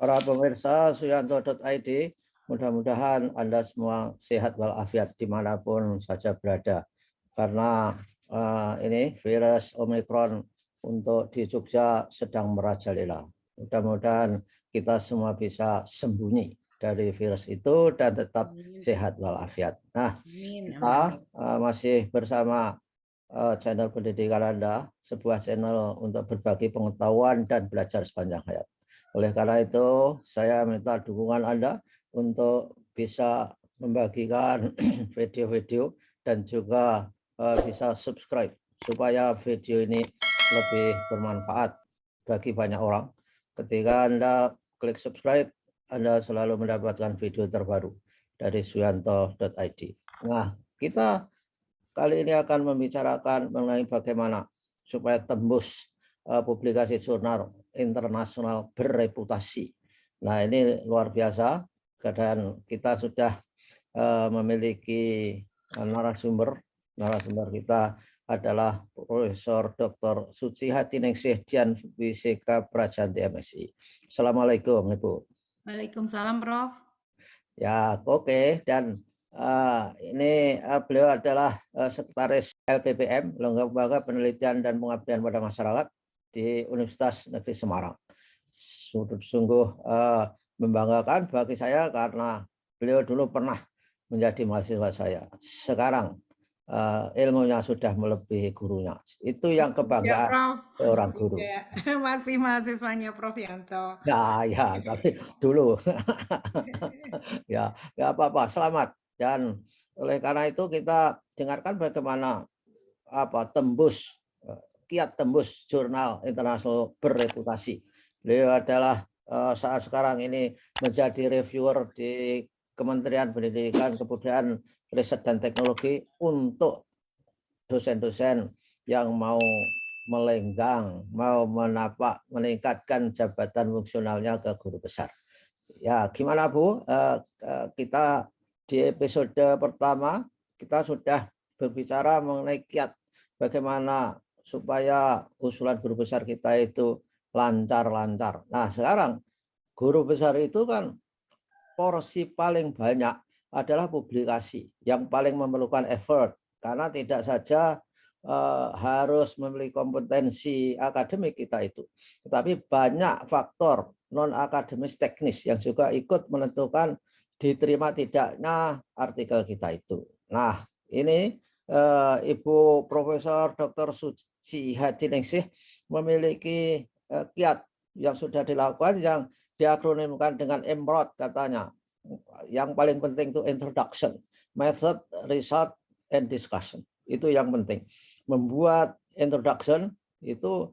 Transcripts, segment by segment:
para pemirsa Suyanto.id. Mudah-mudahan Anda semua sehat walafiat dimanapun saja berada. Karena ini virus Omicron untuk di Jogja sedang merajalela. Mudah-mudahan kita semua bisa sembunyi dari virus itu dan tetap sehat walafiat. Nah, kita masih bersama channel pendidikan Anda, sebuah channel untuk berbagi pengetahuan dan belajar sepanjang hayat. Oleh karena itu, saya minta dukungan Anda untuk bisa membagikan video-video dan juga bisa subscribe supaya video ini lebih bermanfaat bagi banyak orang. Ketika Anda klik subscribe, Anda selalu mendapatkan video terbaru dari Suyanto.id. Nah, kita kali ini akan membicarakan mengenai bagaimana supaya tembus publikasi jurnal internasional berreputasi. Nah, ini luar biasa. Dan kita sudah memiliki narasumber. Narasumber kita adalah Profesor Dr. Suci Hatiningsih Dian Wiseka Prajanti MSI. Assalamualaikum, Ibu. Waalaikumsalam, Prof. Ya, oke. Dan ini beliau adalah sekretaris LPPM, Lembaga Penelitian dan Pengabdian pada Masyarakat di Universitas Negeri Semarang. Sungguh membanggakan bagi saya karena beliau dulu pernah menjadi mahasiswa saya. Sekarang ilmunya sudah melebihi gurunya. Itu yang kebanggaan seorang guru. Masih mahasiswanya Prof Yanto. Ya, tapi dulu. Ya, nggak apa-apa. Selamat. Dan oleh karena itu kita dengarkan bagaimana kiat tembus jurnal internasional berreputasi. Beliau adalah saat sekarang ini menjadi reviewer di Kementerian Pendidikan, Kebudayaan, Riset dan Teknologi untuk dosen-dosen yang mau melenggang, mau meningkatkan jabatan fungsionalnya ke guru besar. Ya, gimana Bu? Kita di episode pertama kita sudah berbicara mengenai kiat bagaimana supaya usulan guru besar kita itu lancar-lancar. Nah, sekarang guru besar itu kan porsi paling banyak adalah publikasi yang paling memerlukan effort karena tidak saja harus memiliki kompetensi akademik kita itu, tetapi banyak faktor non akademis teknis yang juga ikut menentukan diterima tidaknya artikel kita itu. Nah, ini Ibu Profesor Dr. Suci Hatiningsih memiliki kiat yang sudah dilakukan yang diakronimkan dengan IMROD katanya. Yang paling penting itu introduction, method, result, and discussion. Itu yang penting. Membuat introduction itu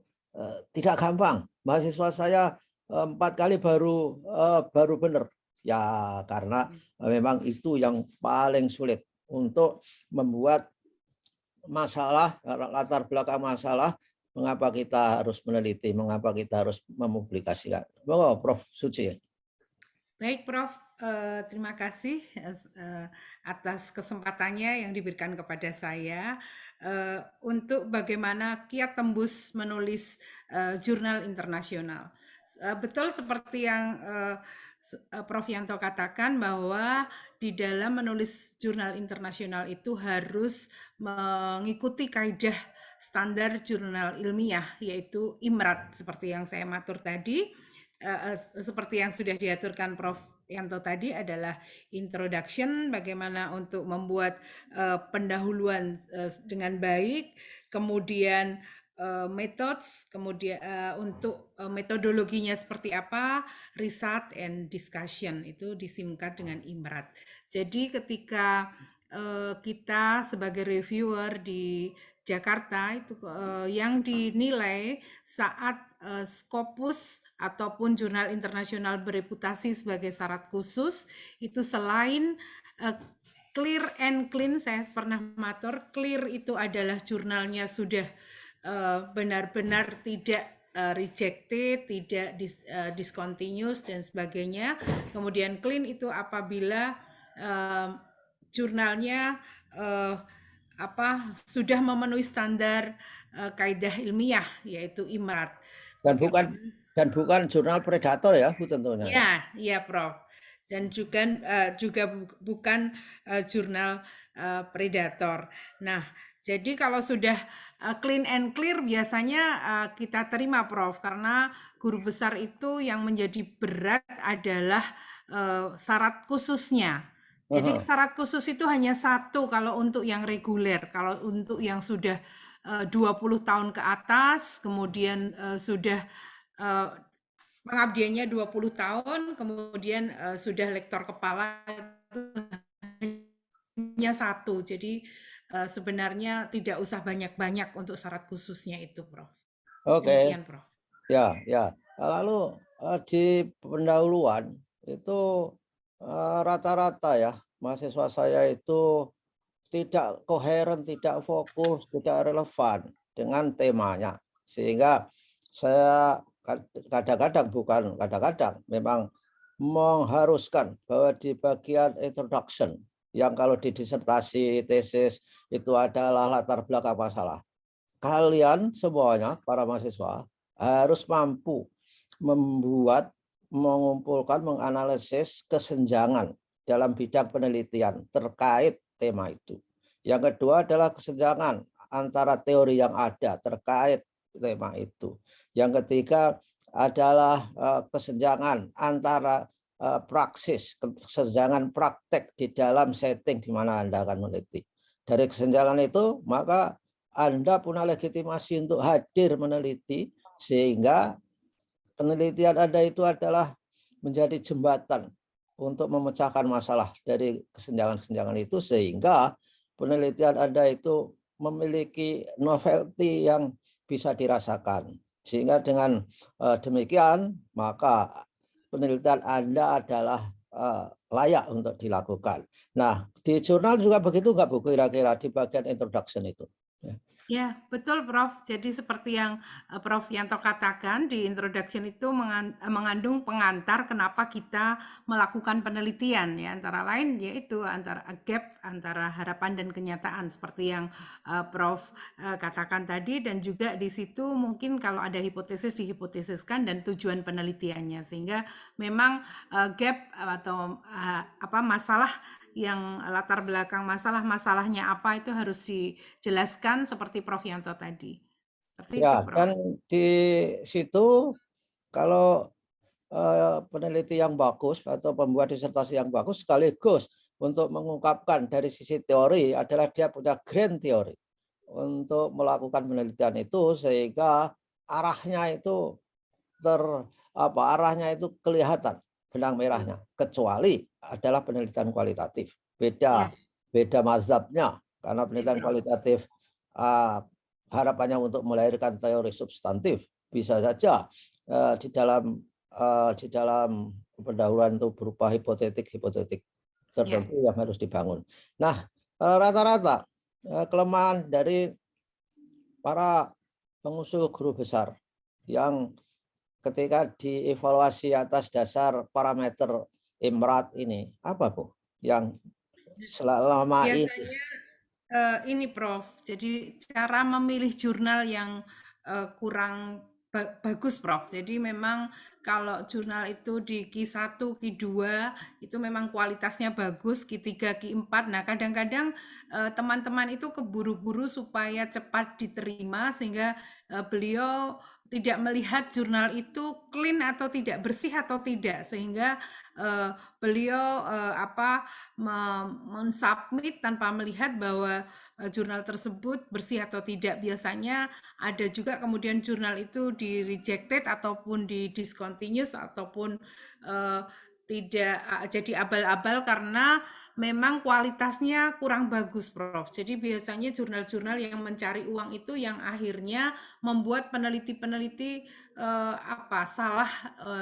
tidak gampang. Mahasiswa saya 4 kali baru benar. Ya, karena memang itu yang paling sulit untuk membuat masalah, latar belakang masalah, mengapa kita harus meneliti, mengapa kita harus mempublikasikan. Oh, Prof. Suci. Baik, Prof. Terima kasih atas kesempatannya yang diberikan kepada saya untuk bagaimana kiat tembus menulis jurnal internasional. Betul seperti yang Prof. Yanto katakan bahwa di dalam menulis jurnal internasional itu harus mengikuti kaidah standar jurnal ilmiah, yaitu IMRAT, seperti yang saya matur tadi. Seperti yang sudah diaturkan Prof. Yanto tadi adalah introduction, bagaimana untuk membuat pendahuluan dengan baik, kemudian methods, kemudian untuk metodologinya seperti apa, research and discussion, itu disingkat dengan IMRAT. Jadi ketika kita sebagai reviewer di Jakarta itu yang dinilai saat Scopus ataupun jurnal internasional bereputasi sebagai syarat khusus itu selain clear and clean, saya pernah matur, clear itu adalah jurnalnya sudah benar-benar tidak rejected, tidak discontinuous dan sebagainya. Kemudian clean itu apabila jurnalnya sudah memenuhi standar kaidah ilmiah yaitu IMRAT. Dan bukan jurnal predator ya, Bu, tentunya ya. Ya, iya Prof. Dan juga bukan jurnal predator. Nah, jadi kalau sudah clean and clear biasanya kita terima Prof, karena guru besar itu yang menjadi berat adalah syarat khususnya. Jadi syarat khusus itu hanya satu kalau untuk yang reguler. Kalau untuk yang sudah 20 tahun ke atas, kemudian sudah eh, pengabdiannya 20 tahun, kemudian sudah lektor kepala itu hanya satu. Jadi sebenarnya tidak usah banyak-banyak untuk syarat khususnya itu, Prof. Oke, Demikian, Prof. ya, ya. Lalu di pendahuluan itu rata-rata ya mahasiswa saya itu tidak koheren, tidak fokus, tidak relevan dengan temanya. Sehingga saya kadang-kadang, bukan kadang-kadang, memang mengharuskan bahwa di bagian introduction, yang kalau di disertasi, tesis, itu adalah latar belakang masalah. Kalian semuanya, para mahasiswa, harus mampu membuat, mengumpulkan, menganalisis kesenjangan dalam bidang penelitian terkait tema itu. Yang kedua adalah kesenjangan antara teori yang ada terkait tema itu. Yang ketiga adalah kesenjangan antara praksis, kesenjangan praktek di dalam setting di mana Anda akan meneliti. Dari kesenjangan itu, maka Anda punya legitimasi untuk hadir meneliti, sehingga penelitian Anda itu adalah menjadi jembatan untuk memecahkan masalah dari kesenjangan-kesenjangan itu, sehingga penelitian Anda itu memiliki novelty yang bisa dirasakan. Sehingga dengan demikian, maka penelitian Anda adalah layak untuk dilakukan. Nah, di jurnal juga begitu nggak Bu, kira-kira di bagian introduction itu? Ya. Ya, betul Prof. Jadi seperti yang Prof Yanto katakan di introduction itu mengandung pengantar kenapa kita melakukan penelitian ya, antara lain yaitu antara gap antara harapan dan kenyataan seperti yang Prof katakan tadi, dan juga di situ mungkin kalau ada hipotesis dihipotesiskan dan tujuan penelitiannya, sehingga memang gap atau apa masalah yang latar belakang masalah-masalahnya apa itu harus dijelaskan seperti Prof Yanto tadi. Seperti itu, Ya, Prof. dan di situ kalau peneliti yang bagus atau pembuat disertasi yang bagus sekaligus untuk mengungkapkan dari sisi teori adalah dia punya grand teori untuk melakukan penelitian itu, sehingga arahnya itu arahnya itu kelihatan benang merahnya, kecuali adalah penelitian kualitatif. Ya, Beda mazhabnya, karena baik, penelitian Prof. kualitatif harapannya untuk melahirkan teori substantif, bisa saja di dalam pendahuluan itu berupa hipotetik Ya. tertentu yang harus dibangun. Nah, rata-rata kelemahan dari para pengusul guru besar yang ketika dievaluasi atas dasar parameter IMRAT ini, apa Bu yang selama ini? Biasanya ini Prof, jadi cara memilih jurnal yang kurang bagus Prof. Jadi memang kalau jurnal itu di Q1, Q2 itu memang kualitasnya bagus, Q3, Q4. Nah, kadang-kadang teman-teman itu keburu-buru supaya cepat diterima sehingga beliau tidak melihat jurnal itu clean atau tidak, bersih atau tidak, sehingga beliau mensubmit tanpa melihat bahwa jurnal tersebut bersih atau tidak. Biasanya ada juga kemudian jurnal itu di rejected ataupun di discontinuous ataupun tidak jadi abal-abal karena memang kualitasnya kurang bagus, Prof. Jadi biasanya jurnal-jurnal yang mencari uang itu yang akhirnya membuat peneliti-peneliti salah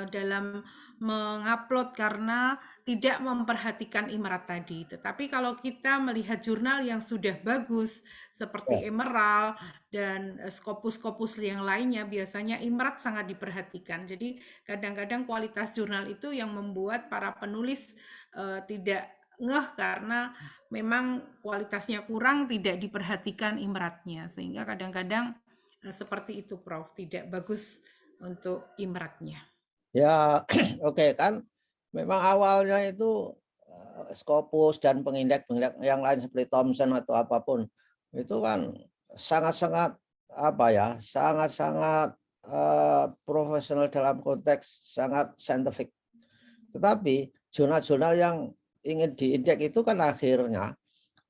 dalam mengupload karena tidak memperhatikan IMRAT tadi. Tetapi kalau kita melihat jurnal yang sudah bagus seperti Ya, Emerald dan Scopus yang lainnya, biasanya IMRAT sangat diperhatikan. Jadi kadang-kadang kualitas jurnal itu yang membuat para penulis tidak ngeh karena memang kualitasnya kurang, tidak diperhatikan IMRAT-nya, sehingga kadang-kadang seperti itu Prof, tidak bagus untuk IMRAT-nya? Ya, oke kan memang awalnya itu Scopus dan pengindeks-pengindeks yang lain seperti Thomson atau apapun itu kan sangat-sangat apa ya, sangat-sangat profesional dalam konteks sangat scientific. Tetapi jurnal-jurnal yang ingin diindeks itu kan akhirnya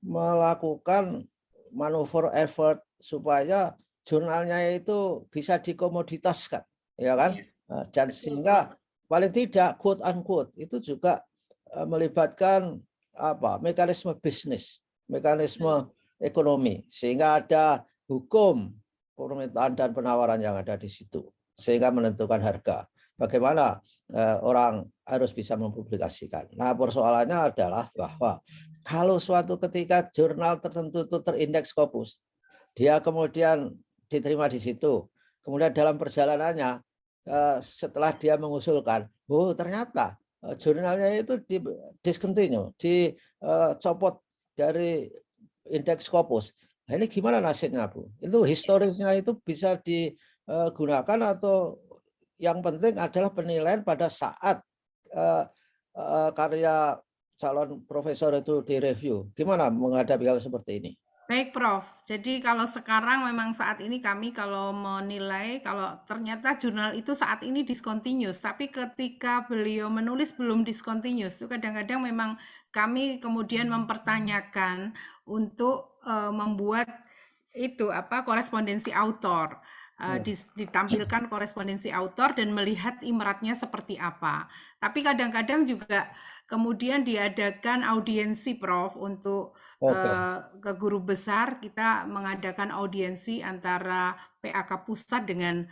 melakukan manuver effort supaya jurnalnya itu bisa dikomoditaskan, ya kan? Iya, Dan betul, Prof. sehingga paling tidak quote unquote itu juga melibatkan apa mekanisme bisnis, mekanisme ekonomi, sehingga ada hukum permintaan dan penawaran yang ada di situ, sehingga menentukan harga. Bagaimana orang harus bisa mempublikasikan. Nah, persoalannya adalah bahwa kalau suatu ketika jurnal tertentu itu terindeks Scopus, dia kemudian diterima di situ, kemudian dalam perjalanannya setelah dia mengusulkan, oh ternyata jurnalnya itu di discontinue, dicopot dari indeks Scopus. Nah, ini gimana nasibnya, Bu? Itu historisnya itu bisa digunakan atau yang penting adalah penilaian pada saat karya calon profesor itu direview. Gimana menghadapi hal seperti ini? Baik, Prof. Jadi kalau sekarang memang saat ini kami kalau menilai kalau ternyata jurnal itu saat ini discontinuous, tapi ketika beliau menulis belum discontinuous, itu kadang-kadang memang kami kemudian mempertanyakan untuk membuat itu apa korespondensi autor. Ditampilkan korespondensi autor dan melihat imratnya seperti apa. Tapi kadang-kadang juga kemudian diadakan audiensi, Prof, untuk Oke. ke guru besar. Kita mengadakan audiensi antara PAK pusat dengan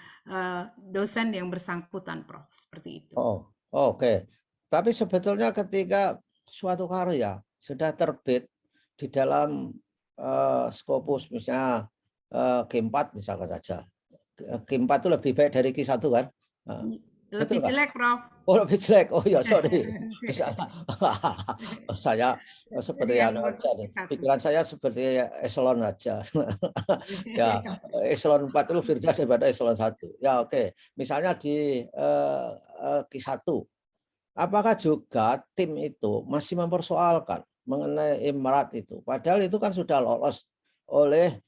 dosen yang bersangkutan, Prof, seperti itu. Oh, oke. Tapi sebetulnya ketika suatu karya sudah terbit di dalam Scopus, misalnya Q4 misalkan saja. Q4 itu lebih baik dari Q1 kan? Nah, betul Lebih kan? jelek, Prof. Oh lebih jelek. Oh ya sorry. Saya Jadi seperti yang anu aja nih. satu. Pikiran saya seperti eselon aja. Ya, eselon 4 itu lebih rendah daripada eselon 1. Ya oke. Misalnya di Q1, apakah juga tim itu masih mempersoalkan mengenai Imrat itu? Padahal itu kan sudah lolos oleh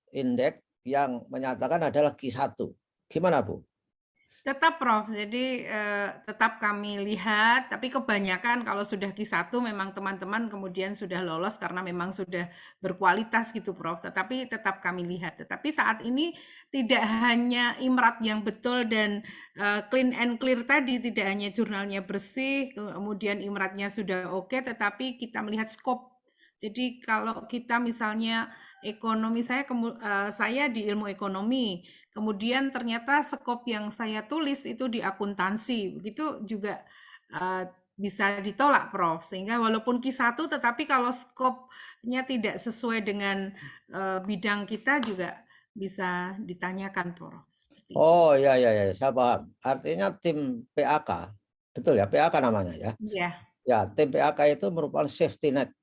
indeks yang menyatakan adalah Q1. Gimana, Bu? Tetap, Prof. Jadi, tetap kami lihat, tapi kebanyakan kalau sudah Q1 memang teman-teman kemudian sudah lolos karena memang sudah berkualitas gitu, Prof. Tetapi tetap kami lihat. Tetapi saat ini tidak hanya IMRAT yang betul dan, clean and clear tadi, tidak hanya jurnalnya bersih, kemudian IMRAT-nya sudah oke, tetapi kita melihat scope. Jadi kalau kita misalnya ekonomi, saya di ilmu ekonomi, kemudian ternyata skop yang saya tulis itu di akuntansi, begitu juga bisa ditolak, Prof. Sehingga walaupun Q1, tetapi kalau skopnya tidak sesuai dengan bidang kita juga bisa ditanyakan, Prof. Seperti itu. Oh ya ya ya, saya paham. Artinya tim PAK, betul ya, PAK namanya ya. Iya, Ya, tim PAK itu merupakan safety net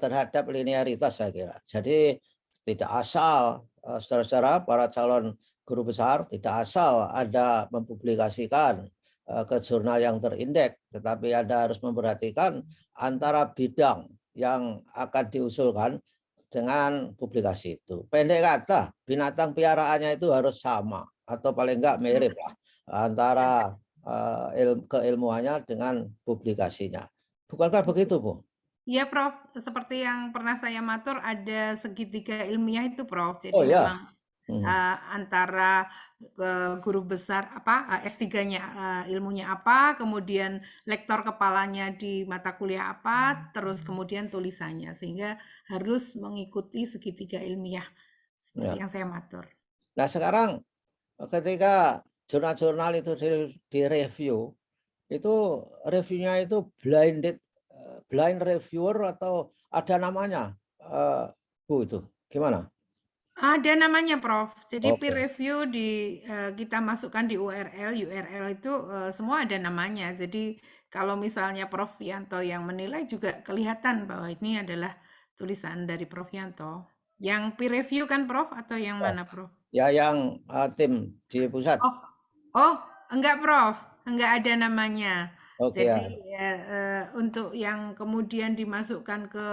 terhadap linearitas saya kira. Jadi tidak asal saudara-saudara para calon guru besar tidak asal Anda mempublikasikan ke jurnal yang terindeks, tetapi Anda harus memperhatikan antara bidang yang akan diusulkan dengan publikasi itu. Pendek kata, binatang piaraannya itu harus sama atau paling enggak mirip lah antara keilmuannya dengan publikasinya. Bukankah begitu, Bu? iya, Prof. Seperti yang pernah saya matur ada segitiga ilmiah itu, Prof. Oh Jadi ya. memang Hmm. antara guru besar apa S3-nya ilmunya apa, kemudian lektor kepalanya di mata kuliah apa, terus kemudian tulisannya sehingga harus mengikuti segitiga ilmiah seperti Ya. yang saya matur. Nah sekarang ketika jurnal-jurnal itu direview, itu reviewnya itu blind reviewer atau ada namanya, Bu itu gimana? Ada namanya, Prof. Jadi peer Oke. review kita masukkan di URL. URL itu semua ada namanya. Jadi kalau misalnya Prof Yanto yang menilai juga kelihatan bahwa ini adalah tulisan dari Prof Yanto. Yang peer review kan Prof atau yang Ya, mana Prof? ya yang tim di pusat. Oh, oh, enggak Prof, enggak ada namanya. Oke Jadi ya. ya, untuk yang kemudian dimasukkan ke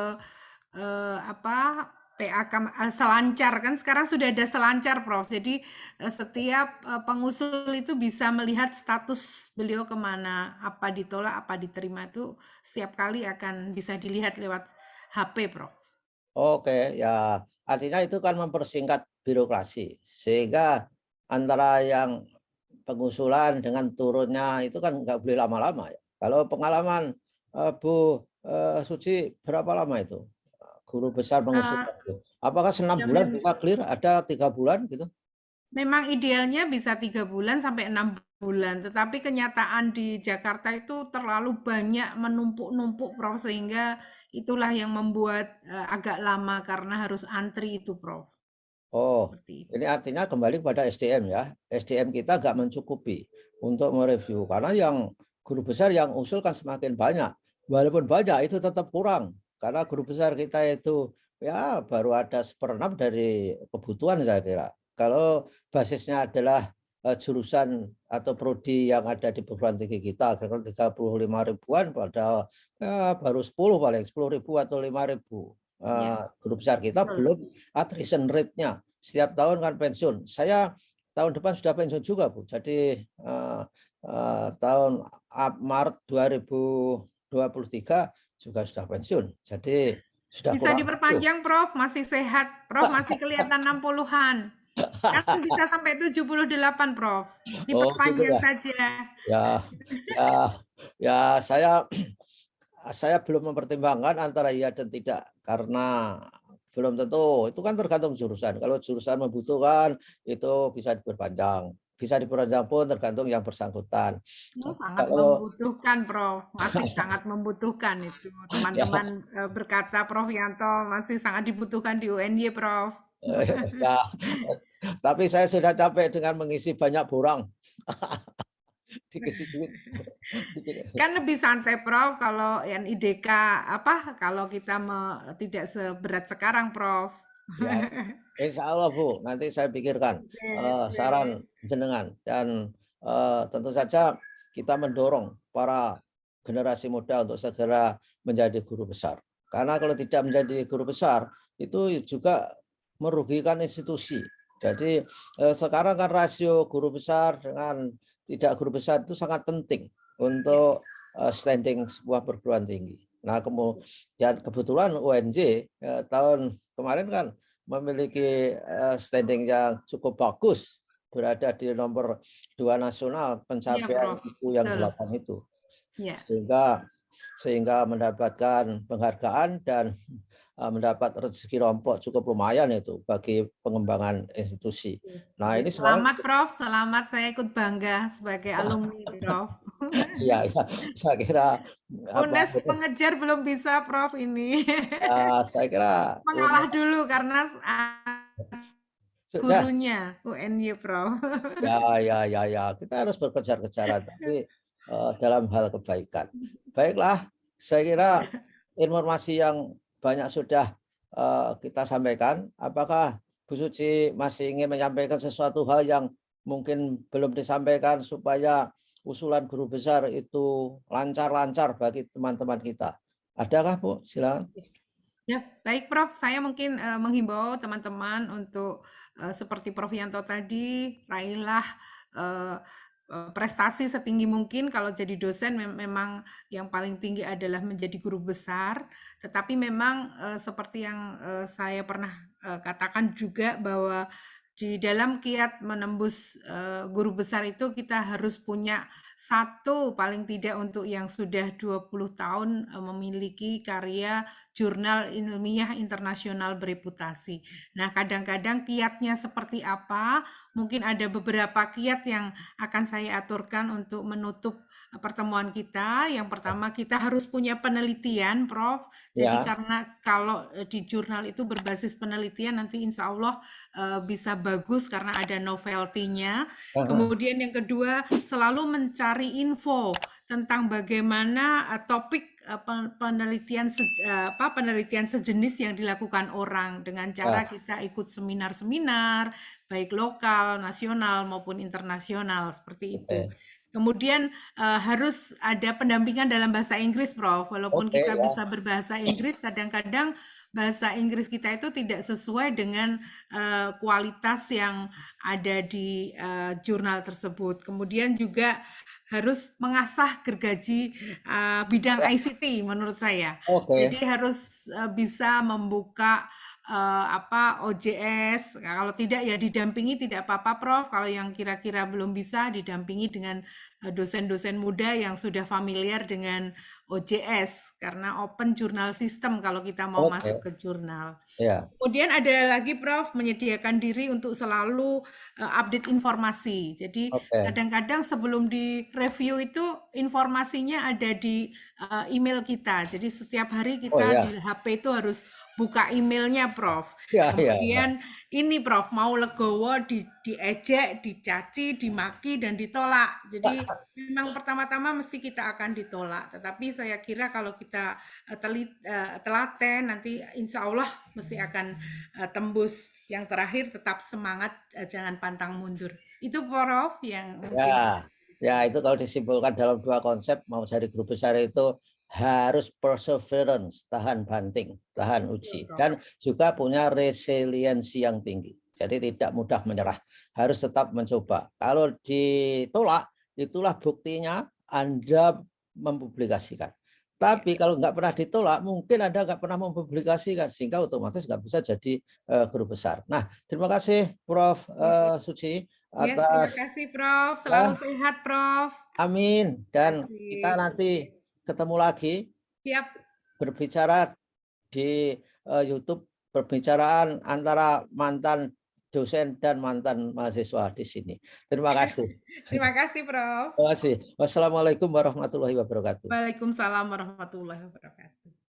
apa PAK selancar kan sekarang sudah ada selancar Prof. Jadi setiap pengusul itu bisa melihat status beliau kemana, apa ditolak, apa diterima itu setiap kali akan bisa dilihat lewat HP Prof. Oke, ya artinya itu kan mempersingkat birokrasi sehingga antara yang pengusulan dengan turunnya itu kan nggak boleh lama-lama ya. Kalau pengalaman Bu Suci berapa lama itu guru besar Eh, mengusulkan itu? Apakah 6 bulan ya, bisa clear? Ada 3 bulan gitu? memang idealnya bisa 3 bulan sampai 6 bulan, tetapi kenyataan di Jakarta itu terlalu banyak menumpuk-numpuk, Prof, sehingga itulah yang membuat agak lama karena harus antri itu, Prof. Oh, Seperti itu. ini artinya kembali kepada SDM ya. SDM kita nggak mencukupi untuk mereview karena yang guru besar yang usul kan semakin banyak. Walaupun banyak itu tetap kurang karena guru besar kita itu ya baru ada 1/6 dari kebutuhan saya kira. Kalau basisnya adalah jurusan atau prodi yang ada di perguruan tinggi kita, kira 35 ribuan, padahal ya, baru 10 paling 10.000 atau 5.000. Ya, Guru besar kita betul. belum attrition rate-nya setiap tahun kan pensiun. Saya tahun depan sudah pensiun juga, Bu. Jadi tahun Maret 2023 juga sudah pensiun. Jadi sudah Bisa kurang waktu. diperpanjang, Prof, masih sehat. Prof masih kelihatan 60-an. Kan bisa sampai 78, Prof. Oh, gitu Diperpanjang ya. saja. Ya, ya, ya saya belum mempertimbangkan antara iya dan tidak karena belum tentu. Itu kan tergantung jurusan. Kalau jurusan membutuhkan itu bisa diperpanjang. Bisa diperpanjang pun tergantung yang bersangkutan. Tapi Sangat kalau membutuhkan, Prof. Masih sangat membutuhkan itu. ya, Teman-teman berkata Prof Yanto masih sangat dibutuhkan di UNY, Prof. ya, tapi saya sudah capek dengan mengisi banyak borang dikasih duit. Kan lebih santai, Prof, kalau NIDK apa kalau kita tidak seberat sekarang, Prof. Ya, insya Allah Bu, nanti saya pikirkan Oke, oke. saran jenengan dan tentu saja kita mendorong para generasi muda untuk segera menjadi guru besar. Karena kalau tidak menjadi guru besar itu juga merugikan institusi. Jadi sekarang kan rasio guru besar dengan tidak guru besar itu sangat penting Ya, untuk standing sebuah perguruan tinggi. Nah, kemudian kebetulan UNJ tahun kemarin kan memiliki standing yang cukup bagus, berada di nomor 2 nasional iya, pencapaian Prof. itu yang Betul. 8 itu. Ya. Sehingga sehingga mendapatkan penghargaan dan mendapat rezeki rompok cukup lumayan itu bagi pengembangan institusi. Nah, Oke, ini sekarang selamat Prof, selamat saya ikut bangga sebagai alumni Prof. iya ya, saya kira apa UNES mengejar belum bisa Prof ini. saya kira Mengalah dulu karena sudah gurunya UNY Prof. ya, ya, ya, ya. Kita harus berkejar-kejaran, tapi dalam hal kebaikan. Baiklah, saya kira informasi yang banyak sudah kita sampaikan. Apakah Bu Suci masih ingin menyampaikan sesuatu hal yang mungkin belum disampaikan supaya usulan guru besar itu lancar-lancar bagi teman-teman kita? Adakah Bu? Silakan. Ya, baik Prof. Saya mungkin menghimbau teman-teman untuk seperti Prof Yanto tadi, raihlah eh, prestasi setinggi mungkin. Kalau jadi dosen memang yang paling tinggi adalah menjadi guru besar. Tetapi memang seperti yang saya pernah katakan juga bahwa di dalam kiat menembus guru besar itu kita harus punya satu paling tidak untuk yang sudah 20 tahun memiliki karya jurnal ilmiah internasional bereputasi. Nah, kadang-kadang kiatnya seperti apa? Mungkin ada beberapa kiat yang akan saya aturkan untuk menutup pertemuan kita. Yang pertama, kita harus punya penelitian, Prof. Jadi Ya. karena kalau di jurnal itu berbasis penelitian, nanti insya Allah bisa bagus karena ada novelty-nya. Kemudian yang kedua, selalu mencari info tentang bagaimana topik penelitian sejenis yang dilakukan orang dengan cara Ya, kita ikut seminar-seminar, baik lokal, nasional maupun internasional seperti itu. oke. Kemudian harus ada pendampingan dalam bahasa Inggris, Prof. Walaupun Oke, kita ya. bisa berbahasa Inggris, kadang-kadang bahasa Inggris kita itu tidak sesuai dengan kualitas yang ada di jurnal tersebut. Kemudian juga harus mengasah gergaji bidang ICT menurut saya. Oke. Jadi harus bisa membuka OJS. Nah, kalau tidak ya didampingi tidak apa-apa, Prof. Kalau yang kira-kira belum bisa didampingi dengan dosen-dosen muda yang sudah familiar dengan OJS karena Open Journal System kalau kita mau masuk Oke. ke jurnal. Ya. Kemudian ada lagi Prof, menyediakan diri untuk selalu update informasi. Jadi Oke. kadang-kadang sebelum di-review itu informasinya ada di email kita. Jadi setiap hari Oh kita di ya. HP itu harus buka emailnya Prof. Ya, ya, ya. Kemudian ini Prof, mau legowo diejek, dicaci, dimaki, dan ditolak. Jadi memang pertama-tama mesti kita akan ditolak. Tetapi saya kira kalau kita telaten, nanti insya Allah mesti akan tembus. Yang terakhir tetap semangat, jangan pantang mundur. Itu Prof yang mungkin. Ya, ya itu kalau disimpulkan dalam dua konsep mau jadi guru besar itu harus perseverance, tahan banting, tahan Betul, uji, Prof. dan juga punya resiliensi yang tinggi. Jadi tidak mudah menyerah, harus tetap mencoba. Kalau ditolak, itulah buktinya Anda mempublikasikan. Ya. Tapi kalau nggak pernah ditolak, mungkin Anda nggak pernah mempublikasikan, sehingga otomatis nggak bisa jadi guru besar. Nah, terima kasih Prof. Suci Ya, terima atas kasih Prof. Selalu sehat Prof. amin, dan kita Kasih. nanti ketemu lagi Siap. berbicara di YouTube, perbicaraan antara mantan dosen dan mantan mahasiswa di sini. Terima kasih. Terima kasih Prof. Terima kasih. Wassalamualaikum warahmatullahi wabarakatuh. Waalaikumsalam warahmatullahi wabarakatuh.